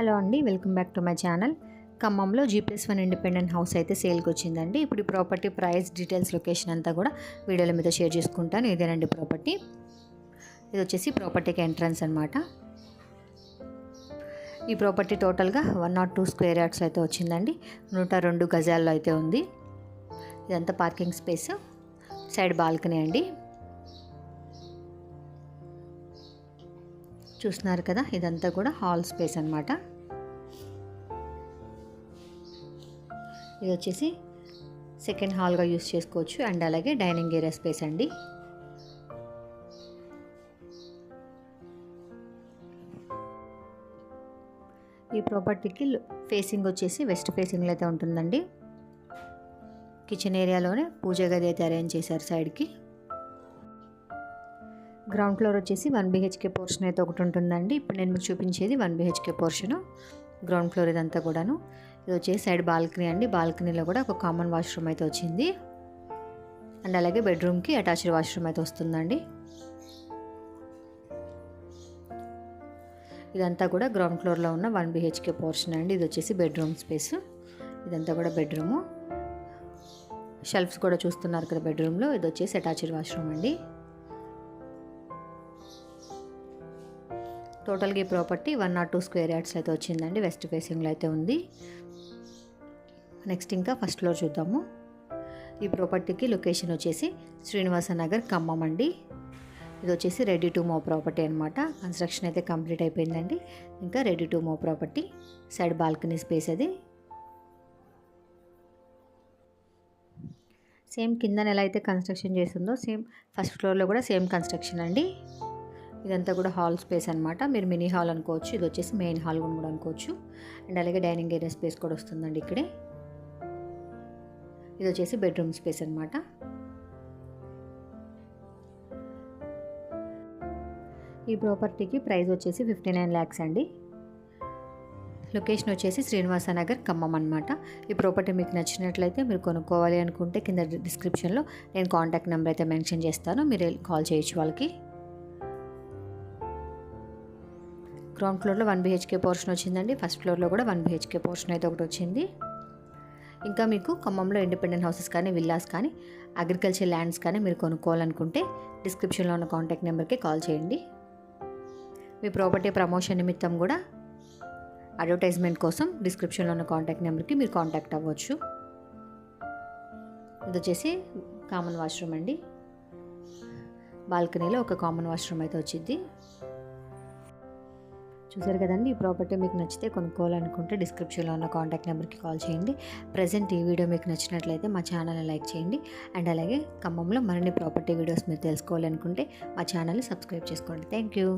Hello అండి, welcome back to my channel. ఖమ్మంలో G+1 independent house అయితే సేల్కి వచ్చిందండి. ఇప్పుడు ఈ ప్రాపర్టీ ప్రైస్ డీటెయిల్స్ లొకేషన్ అంతా కూడా వీడియోల మీద షేర్ చేసుకుంటాను. ఇదేనండి ప్రాపర్టీ. ఇది వచ్చేసి ప్రాపర్టీకి ఎంట్రన్స్ అనమాట. ఈ ప్రాపర్టీ టోటల్గా 102 స్క్వేర్ యార్డ్స్ అయితే వచ్చిందండి. 102 గజాల్లో అయితే ఉంది. ఇదంతా పార్కింగ్ స్పేస్, సైడ్ బాల్కనీ అండి. చూస్తున్నారు కదా, ఇదంతా కూడా హాల్ స్పేస్ అనమాట. ఇది వచ్చేసి సెకండ్ హాల్గా యూస్ చేసుకోవచ్చు అండ్ అలాగే డైనింగ్ ఏరియా స్పేస్ అండి. ఈ ప్రాపర్టీకి ఫేసింగ్ వచ్చేసి వెస్ట్ ఫేసింగ్లో అయితే ఉంటుందండి. కిచెన్ ఏరియాలోనే పూజ గది అయితే అరేంజ్ చేశారు సైడ్కి. గ్రౌండ్ ఫ్లోర్ వచ్చేసి 1 BHK పోర్షన్ అయితే ఒకటి ఉంటుందండి. ఇప్పుడు నేను మీకు చూపించేది 1 BHK పోర్షను. గ్రౌండ్ ఫ్లోర్ ఇదంతా కూడాను. ఇది వచ్చేసి సైడ్ బాల్కనీ అండి. బాల్కనీలో కూడా ఒక కామన్ వాష్రూమ్ అయితే వచ్చింది అండ్ అలాగే బెడ్రూమ్కి అటాచ్డ్ వాష్రూమ్ అయితే వస్తుందండి. ఇదంతా కూడా గ్రౌండ్ ఫ్లోర్లో ఉన్న 1 BHK పోర్షన్ అండి. ఇది వచ్చేసి బెడ్రూమ్ స్పేస్. ఇదంతా కూడా బెడ్రూము. షెల్ఫ్స్ కూడా చూస్తున్నారు కదా బెడ్రూమ్లో. ఇది వచ్చేసి అటాచ్డ్ వాష్రూమ్ అండి. టోటల్గా ఈ ప్రాపర్టీ 102 స్క్వేర్ యార్డ్స్ అయితే వచ్చిందండి. వెస్ట్ ఫేసింగ్లో అయితే ఉంది. నెక్స్ట్ ఇంకా ఫస్ట్ ఫ్లోర్ చూద్దాము. ఈ ప్రాపర్టీకి లొకేషన్ వచ్చేసి శ్రీనివాస నగర్, ఖమ్మం అండి. ఇది వచ్చేసి రెడీ టు మూవ్ ప్రాపర్టీ అనమాట. కన్స్ట్రక్షన్ అయితే కంప్లీట్ అయిపోయిందండి. ఇంకా ready to move property. Side balcony space అది. సేమ్ కిందన ఎలా అయితే కన్స్ట్రక్షన్ చేస్తుందో సేమ్ ఫస్ట్ ఫ్లోర్లో కూడా సేమ్ కన్స్ట్రక్షన్ అండి. ఇదంతా కూడా హాల్ స్పేస్ అనమాట. మీరు మినీ హాల్ అనుకోవచ్చు. ఇది వచ్చేసి మెయిన్ హాల్ కూడా అనుకోవచ్చు అండ్ అలాగే డైనింగ్ ఏరియా స్పేస్ కూడా వస్తుందండి ఇక్కడే. ఇది వచ్చేసి బెడ్రూమ్ స్పేస్ అనమాట. ఈ ప్రాపర్టీకి ప్రైస్ వచ్చేసి 59 lakhs అండి. లొకేషన్ వచ్చేసి శ్రీనివాస నగర్, ఖమ్మం అనమాట. ఈ ప్రాపర్టీ మీకు నచ్చినట్లయితే మీరు కొనుక్కోవాలి అనుకుంటే కింద డిస్క్రిప్షన్లో నేను కాంటాక్ట్ నెంబర్ అయితే మెన్షన్ చేస్తాను. మీరు కాల్ చేయొచ్చు వాళ్ళకి. గ్రౌండ్ ఫ్లోర్లో 1 BHK పోర్షన్ వచ్చిందండి. ఫస్ట్ ఫ్లోర్లో కూడా 1 BHK పోర్షన్ అయితే ఒకటి వచ్చింది. ఇంకా మీకు ఖమ్మంలో ఇండిపెండెంట్ హౌసెస్ కానీ, విల్లాస్ కానీ, అగ్రికల్చర్ ల్యాండ్స్ కానీ మీరు కొనుక్కోవాలనుకుంటే డిస్క్రిప్షన్లో ఉన్న కాంటాక్ట్ నెంబర్కి కాల్ చేయండి. మీ ప్రాపర్టీ ప్రమోషన్ నిమిత్తం కూడా అడ్వర్టైజ్మెంట్ కోసం డిస్క్రిప్షన్లో ఉన్న కాంటాక్ట్ నెంబర్కి మీరు కాంటాక్ట్ అవ్వచ్చు. ఇది వచ్చేసి కామన్ వాష్రూమ్ అండి. బాల్కనీలో ఒక కామన్ వాష్రూమ్ అయితే వచ్చింది. చూసారు కదండి. ఈ ప్రాపర్టీ మీకు నచ్చితే కొనుక్కోవాలనుకుంటే డిస్క్రిప్షన్లో ఉన్న కాంటాక్ట్ నెంబర్కి కాల్ చేయండి. ప్రజెంట్ ఈ వీడియో మీకు నచ్చినట్లయితే మా ఛానల్ని లైక్ చేయండి అండ్ అలాగే ఖమ్మంలో మరిన్ని ప్రాపర్టీ వీడియోస్ మీరు తెలుసుకోవాలనుకుంటే మా ఛానల్ని సబ్స్క్రైబ్ చేసుకోండి. Thank you.